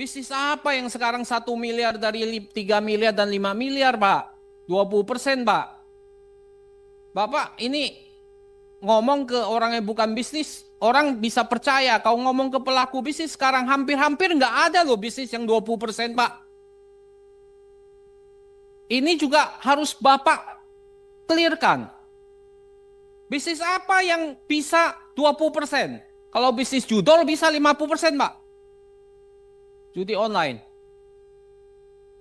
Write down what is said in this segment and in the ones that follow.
Bisnis apa yang sekarang 1 miliar dari 3 miliar dan 5 miliar, Pak? 20%, Pak. Bapak ini ngomong ke orang yang bukan bisnis, orang bisa percaya. Kau ngomong ke pelaku bisnis sekarang hampir-hampir nggak ada loh bisnis yang 20%, Pak. Ini juga harus Bapak clearkan. Bisnis apa yang bisa 20%? Kalau bisnis judol bisa 50%, Pak. Judi online.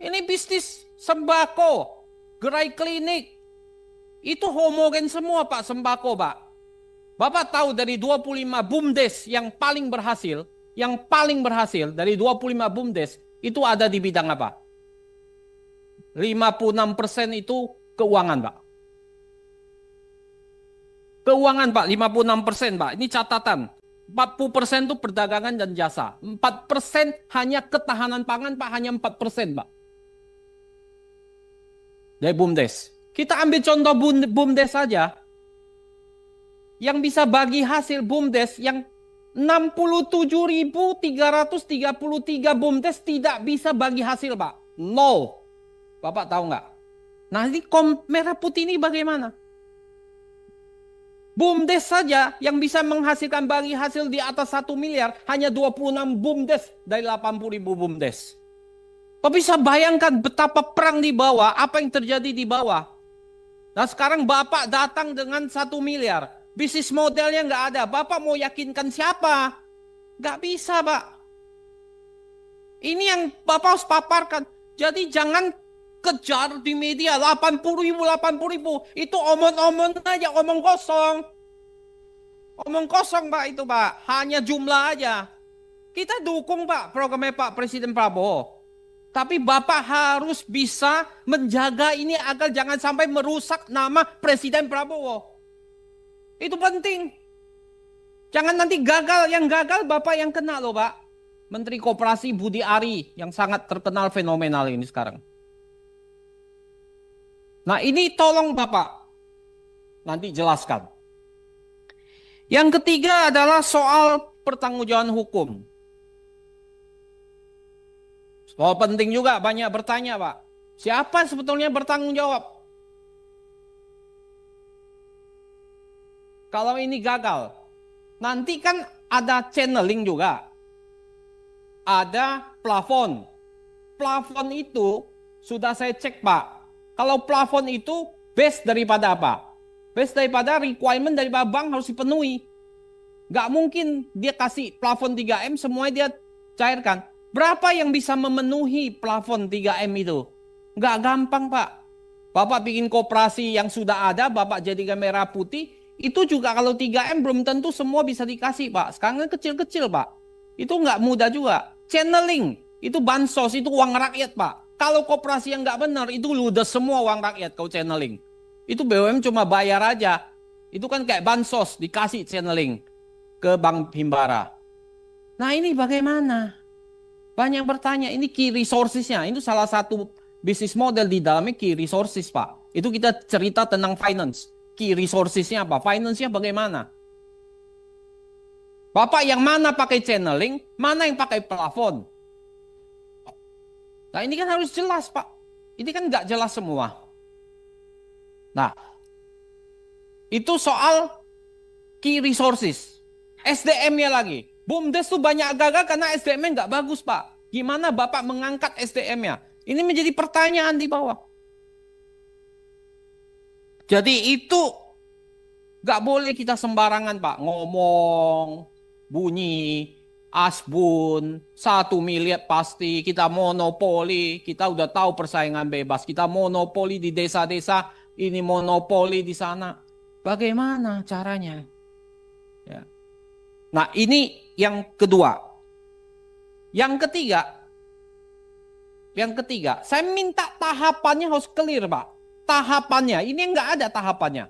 Ini bisnis sembako, gerai klinik. Itu homogen semua, Pak, sembako, Pak. Bapak tahu dari 25 BUMDes yang paling berhasil dari 25 BUMDes itu ada di bidang apa? 56% itu keuangan, Pak. Keuangan, Pak, 56%, Pak. Ini catatan. 40% itu perdagangan dan jasa. 4% hanya ketahanan pangan, Pak, hanya 4%, Pak. Dari BUMDes. Kita ambil contoh BUMDes saja. Yang bisa bagi hasil BUMDes yang 67.333 BUMDes tidak bisa bagi hasil, Pak. Nol. Bapak tahu nggak? Nah, ini merah putih ini bagaimana? BUMDes saja yang bisa menghasilkan bagi hasil di atas 1 miliar hanya 26 BUMDes dari 80.000 BUMDes. Kau bisa bayangkan betapa perang di bawah, apa yang terjadi di bawah. Nah sekarang Bapak datang dengan 1 miliar. Bisnis modelnya nggak ada. Bapak mau yakinkan siapa? Nggak bisa, Pak. Ini yang Bapak harus paparkan. Jadi jangan kejar di media 80.000. Itu omong-omong aja, omong kosong. Omong kosong, Pak, itu, Pak. Hanya jumlah aja. Kita dukung, Pak, programnya Pak Presiden Prabowo. Tapi Bapak harus bisa menjaga ini agar jangan sampai merusak nama Presiden Prabowo. Itu penting. Jangan nanti gagal, yang gagal Bapak yang kena loh, Pak. Menteri Koperasi Budi Ari yang sangat terkenal fenomenal ini sekarang. Nah ini tolong Bapak nanti jelaskan. Yang ketiga adalah soal pertanggungjawaban hukum. Soal penting juga banyak bertanya, Pak. Siapa sebetulnya bertanggung jawab? Kalau ini gagal, nanti kan ada channeling juga. Ada plafon. Plafon itu sudah saya cek, Pak. Kalau plafon itu base daripada apa? Base daripada requirement daripada bank harus dipenuhi. Gak mungkin dia kasih plafon 3M semuanya dia cairkan. Berapa yang bisa memenuhi plafon 3M itu? Gak gampang, Pak. Bapak bikin koperasi yang sudah ada, Bapak jadikan merah putih. Itu juga kalau 3M belum tentu semua bisa dikasih, Pak. Sekarang kan kecil-kecil, Pak. Itu nggak mudah juga. Channeling, itu bansos, itu uang rakyat, Pak. Kalau koperasi yang nggak benar, itu ludes semua uang rakyat kau channeling. Itu BUMN cuma bayar aja. Itu kan kayak bansos, dikasih channeling ke Bank Himbara. Nah ini bagaimana? Banyak bertanya, ini key resources-nya. Itu salah satu bisnis model di dalamnya key resources, Pak. Itu kita cerita tentang finance. Key resources-nya apa? Finance-nya bagaimana? Bapak yang mana pakai channeling, mana yang pakai plafon? Nah ini kan harus jelas, Pak. Ini kan nggak jelas semua. Nah, itu soal key resources. SDM-nya lagi. BUMDes tuh banyak gagal karena SDM-nya nggak bagus, Pak. Gimana Bapak mengangkat SDM-nya? Ini menjadi pertanyaan di bawah. Jadi itu nggak boleh kita sembarangan, Pak. Ngomong, bunyi, asbun, 1 miliar pasti, kita monopoli, kita udah tahu persaingan bebas, kita monopoli di desa-desa, ini monopoli di sana. Bagaimana caranya? Ya. Nah ini yang kedua. Yang ketiga, saya minta tahapannya harus clear, Pak. Tahapannya, ini nggak ada tahapannya.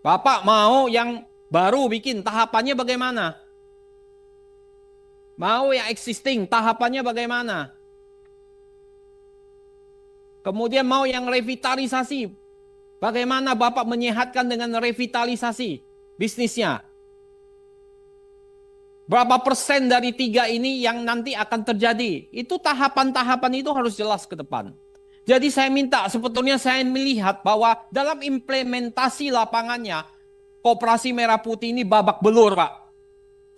Bapak mau yang baru bikin, tahapannya bagaimana? Mau yang existing, tahapannya bagaimana? Kemudian mau yang revitalisasi. Bagaimana Bapak menyehatkan dengan revitalisasi bisnisnya? Berapa persen dari 3 ini yang nanti akan terjadi? Itu tahapan-tahapan itu harus jelas ke depan. Jadi saya minta, sebetulnya saya melihat bahwa dalam implementasi lapangannya, Koperasi Merah Putih ini babak belur, Pak.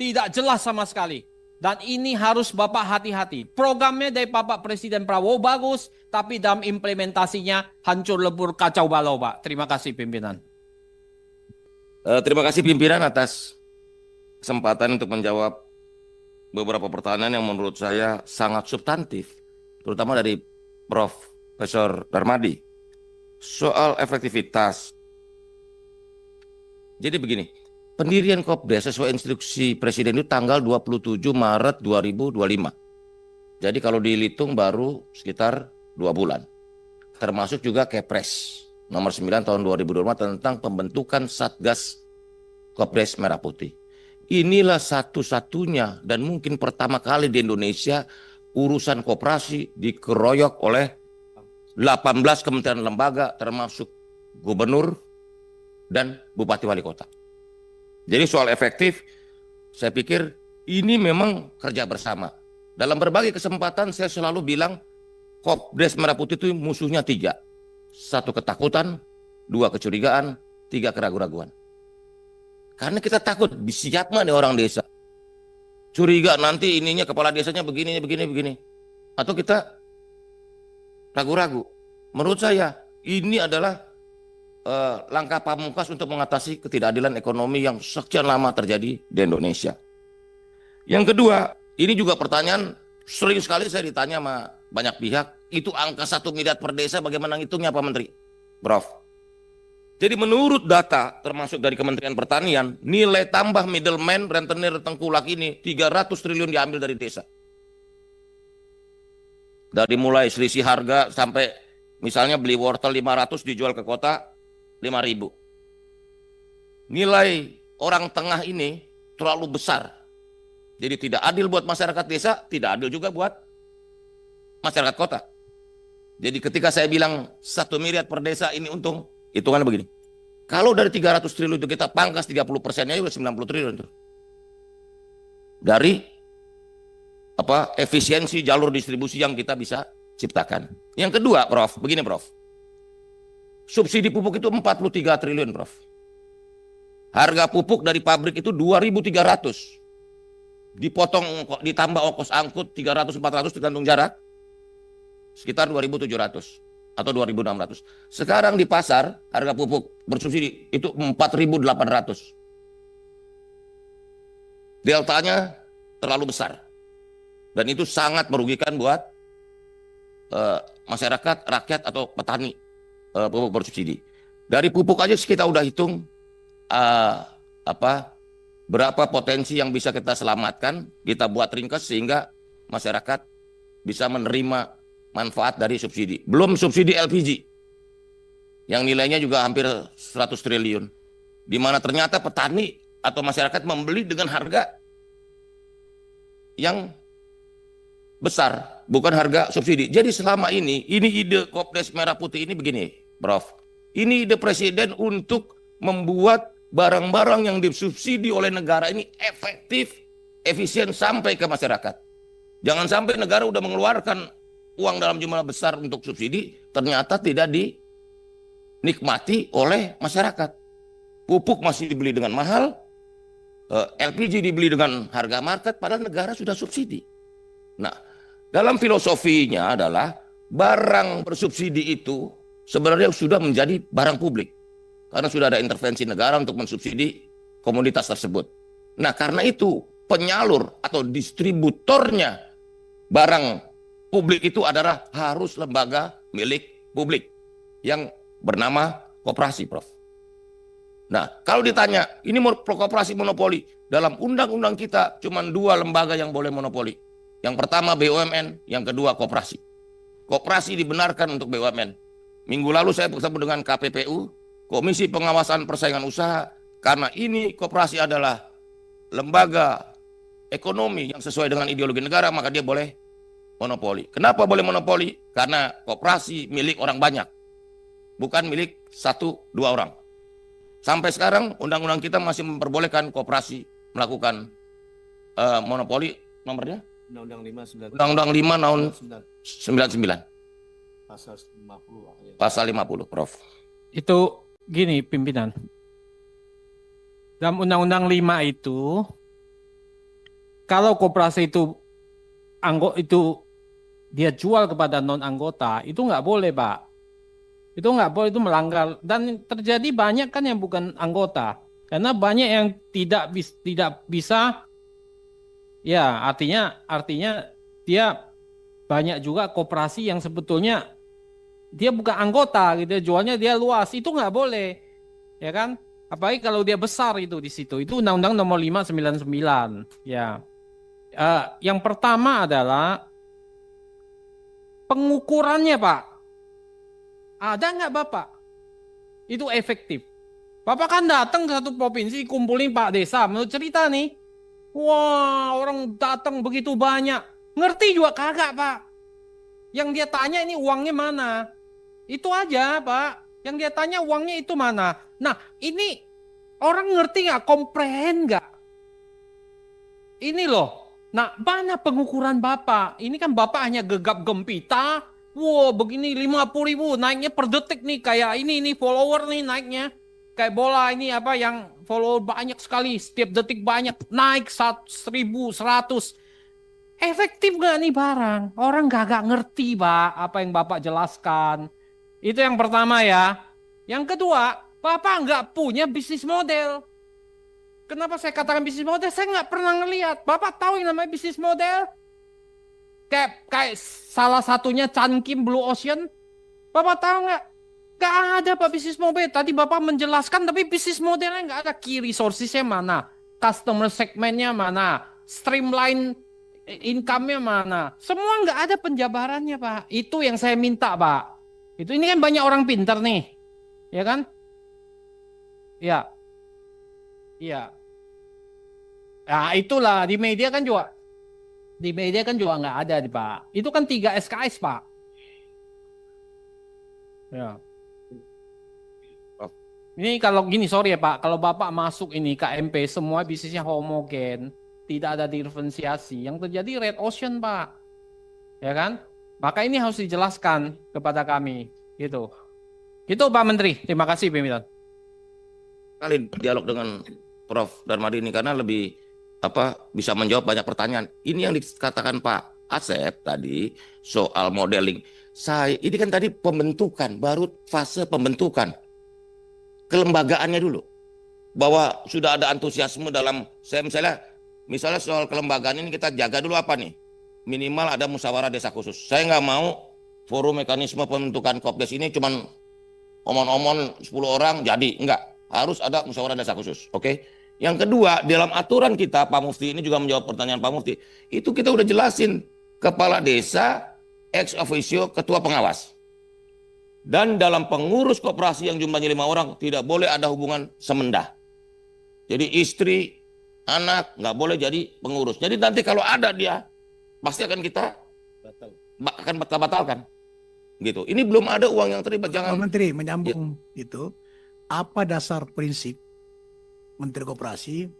Tidak jelas sama sekali. Dan ini harus Bapak hati-hati. Programnya dari Bapak Presiden Prabowo bagus, tapi dalam implementasinya hancur lebur kacau balau, Pak. Terima kasih pimpinan. Terima kasih pimpinan atas kesempatan untuk menjawab beberapa pertanyaan yang menurut saya sangat substantif, terutama dari Profesor Darmadi. Soal efektivitas. Jadi begini, pendirian Kopdes sesuai instruksi Presiden itu tanggal 27 Maret 2025. Jadi kalau dihitung baru sekitar 2 bulan. Termasuk juga Kepres nomor 9 tahun 2025 tentang pembentukan Satgas Kopdes Merah Putih. Inilah satu-satunya dan mungkin pertama kali di Indonesia urusan koperasi dikeroyok oleh 18 kementerian lembaga termasuk gubernur dan bupati wali kota. Jadi soal efektif, saya pikir ini memang kerja bersama. Dalam berbagai kesempatan saya selalu bilang Kopdes Merah Putih itu musuhnya 3. 1 ketakutan, 2 kecurigaan, 3 keraguan-raguan. Karena kita takut siap nih orang desa. Curiga nanti ininya kepala desanya begini. Atau kita ragu-ragu. Menurut saya ini adalah langkah pamungkas untuk mengatasi ketidakadilan ekonomi yang sekian lama terjadi di Indonesia. Yang kedua, ini juga pertanyaan sering sekali saya ditanya sama banyak pihak, itu angka 1 miliar per desa bagaimana ngitungnya Pak Menteri? Prof. Jadi menurut data termasuk dari Kementerian Pertanian, nilai tambah middleman rentenir tengkulak ini 300 triliun diambil dari desa. Dari mulai selisih harga sampai misalnya beli wortel 500 dijual ke kota 5.000. Nilai orang tengah ini terlalu besar. Jadi tidak adil buat masyarakat desa, tidak adil juga buat masyarakat kota. Jadi ketika saya bilang 1 miliar per desa ini untung, hitungannya begini. Kalau dari 300 triliun itu kita pangkas 30%-nya udah 90 triliun itu. Dari efisiensi jalur distribusi yang kita bisa ciptakan. Yang kedua, Prof, begini Prof. Subsidi pupuk itu 43 triliun, Prof. Harga pupuk dari pabrik itu 2.300. Dipotong, ditambah ongkos angkut 300-400 tergantung jarak. Sekitar 2.700 atau 2.600. Sekarang di pasar harga pupuk bersubsidi itu 4.800. Deltanya terlalu besar. Dan itu sangat merugikan buat masyarakat, rakyat atau petani pupuk bersubsidi. Dari pupuk aja kita udah hitung berapa potensi yang bisa kita selamatkan, kita buat ringkas sehingga masyarakat bisa menerima manfaat dari subsidi. Belum subsidi LPG yang nilainya juga hampir 100 triliun. Di mana ternyata petani atau masyarakat membeli dengan harga yang besar, bukan harga subsidi. Jadi selama ini ide Kopdes Merah Putih ini begini, Prof. Ini ide Presiden untuk membuat barang-barang yang disubsidi oleh negara ini efektif, efisien sampai ke masyarakat. Jangan sampai negara udah mengeluarkan uang dalam jumlah besar untuk subsidi, ternyata tidak dinikmati oleh masyarakat. Pupuk masih dibeli dengan mahal, LPG dibeli dengan harga market, padahal negara sudah subsidi. Nah, dalam filosofinya adalah barang bersubsidi itu sebenarnya sudah menjadi barang publik. Karena sudah ada intervensi negara untuk mensubsidi komoditas tersebut. Nah, karena itu penyalur atau distributornya barang publik itu adalah harus lembaga milik publik yang bernama koperasi, Prof. Nah, kalau ditanya, ini koperasi monopoli, dalam undang-undang kita cuma 2 lembaga yang boleh monopoli. Yang pertama BUMN, yang kedua koperasi. Koperasi dibenarkan untuk BUMN. Minggu lalu saya bertemu dengan KPPU, Komisi Pengawasan Persaingan Usaha, karena ini koperasi adalah lembaga ekonomi yang sesuai dengan ideologi negara, maka dia boleh monopoli. Kenapa boleh monopoli? Karena koperasi milik orang banyak, bukan milik 1-2 orang. Sampai sekarang undang-undang kita masih memperbolehkan koperasi melakukan monopoli nomornya? Undang-Undang 5 Undang-Undang 5 tahun 99 pasal 50. pasal 50, Prof. Itu gini pimpinan. Dalam Undang-Undang 5 itu, kalau koperasi itu dia jual kepada non anggota, itu nggak boleh, Pak. Itu nggak boleh, itu melanggar. Dan terjadi banyak kan yang bukan anggota, karena banyak yang tidak bisa. Ya, artinya dia banyak juga koperasi yang sebetulnya dia bukan anggota gitu, jualnya dia luas, itu nggak boleh, ya kan? Apalagi kalau dia besar itu di situ. Itu Undang-Undang Nomor 599, ya. Yang pertama adalah pengukurannya, Pak. Ada nggak Bapak? Itu efektif. Bapak kan datang ke satu provinsi, kumpulin Pak Desa, menurut cerita nih. Wah, orang datang begitu banyak. Ngerti juga kagak, Pak. Yang dia tanya ini uangnya mana? Itu aja, Pak. Yang dia tanya uangnya itu mana? Nah, ini orang ngerti nggak? Komprehen nggak? Ini loh. Nah, mana pengukuran Bapak? Ini kan Bapak hanya gegap gempita. Wow, begini 50.000 naiknya per detik nih. Kayak ini follower nih naiknya. Kayak bola ini apa yang follower banyak sekali. Setiap detik banyak. Naik 1.100. Efektif nggak nih barang? Orang gak ngerti, Pak, apa yang Bapak jelaskan. Itu yang pertama ya. Yang kedua, Bapak nggak punya bisnis model. Kenapa saya katakan bisnis model? Saya nggak pernah ngelihat. Bapak tahu yang namanya bisnis model? Kayak salah satunya Chan Kim Blue Ocean. Bapak tahu nggak? Nggak ada Pak bisnis model. Tadi Bapak menjelaskan, tapi bisnis modelnya nggak ada. Key resources-nya mana? Customer segmentnya mana? Streamline income-nya mana? Semua nggak ada penjabarannya, Pak. Itu yang saya minta, Pak. Ini kan banyak orang pintar nih. Ya kan? Ya. Iya. Nah, itulah di media kan juga nggak ada, Pak. Itu kan 3 SKS, Pak. Ya. Ini kalau gini, sorry ya Pak, kalau Bapak masuk ini KMP semua bisnisnya homogen, tidak ada diferensiasi, yang terjadi red ocean, Pak. Ya kan? Maka ini harus dijelaskan kepada kami, gitu. Itu Pak Menteri. Terima kasih, pimpinan. Kali dialog dengan Prof. Darmadi ini karena lebih bisa menjawab banyak pertanyaan. Ini yang dikatakan Pak Asep tadi soal modeling. Ini kan tadi pembentukan, baru fase pembentukan. Kelembagaannya dulu. Bahwa sudah ada antusiasme dalam, misalnya soal kelembagaan ini kita jaga dulu apa nih? Minimal ada musyawarah desa khusus. Saya nggak mau forum mekanisme pembentukan Kopdes ini cuman omon-omon 10 orang jadi. Enggak. Harus ada musyawarah desa khusus. Oke? Yang kedua, dalam aturan kita, Pak Mufti ini juga menjawab pertanyaan Pak Mufti. Itu kita udah jelasin, kepala desa, ex officio, ketua pengawas. Dan dalam pengurus koperasi yang jumlahnya 5 orang, tidak boleh ada hubungan semendah. Jadi istri, anak, nggak boleh jadi pengurus. Jadi nanti kalau ada dia, pasti akan kita batalkan. Gitu. Ini belum ada uang yang terlibat. Jangan. Pak Menteri, menyambung itu, apa dasar prinsip Menteri Koperasi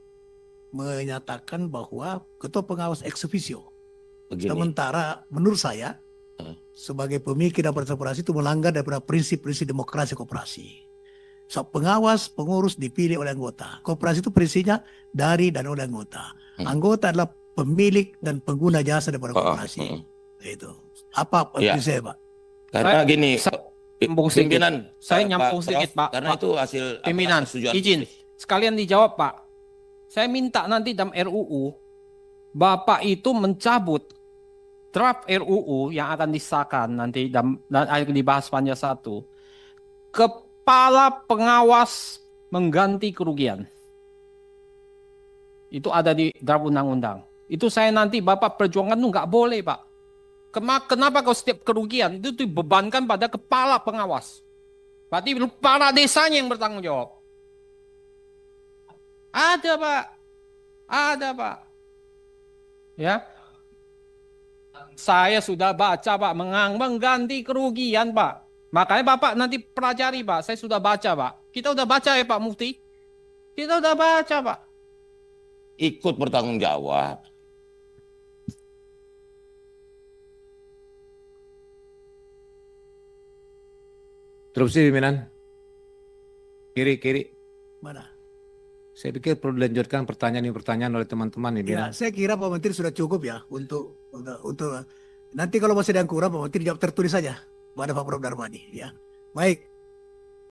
menyatakan bahwa ketua pengawas ex officio. Begini. Sementara menurut saya sebagai pemikir dan koperasi itu melanggar daripada prinsip-prinsip demokrasi koperasi. So, pengawas, pengurus dipilih oleh anggota. Koperasi itu prinsipnya dari dan oleh anggota. Anggota adalah pemilik dan pengguna jasa daripada koperasi. Itu. Apa prinsipnya, Pak? Karena gini, pimpinan, saya nyampung sedikit, Pak. Karena itu hasil pimpinan, izin. Sekalian dijawab, Pak. Saya minta nanti dalam RUU, Bapak itu mencabut draft RUU yang akan disahkan nanti dan akan dibahas panja 1. Kepala pengawas mengganti kerugian. Itu ada di draft undang-undang. Itu saya nanti Bapak perjuangkan itu nggak boleh, Pak. Kenapa kalau setiap kerugian itu dibebankan pada kepala pengawas? Berarti kepala desanya yang bertanggung jawab. Ada, Pak. Ada, Pak. Ya. Saya sudah baca, Pak, mengganti kerugian, Pak. Makanya Bapak nanti pelajari, Pak. Saya sudah baca, Pak. Kita udah baca ya, Pak Mufti. Kita udah baca, Pak. ikut bertanggung jawab. Terusih pimpinan. Kiri. Mana? Saya pikir perlu dilanjutkan pertanyaan oleh teman-teman Ya, pimpinan. saya kira Pak Menteri sudah cukup ya untuk nanti kalau masih ada yang kurang Pak Menteri jawab tertulis saja pada Pak Prof Darmadi ya. Baik,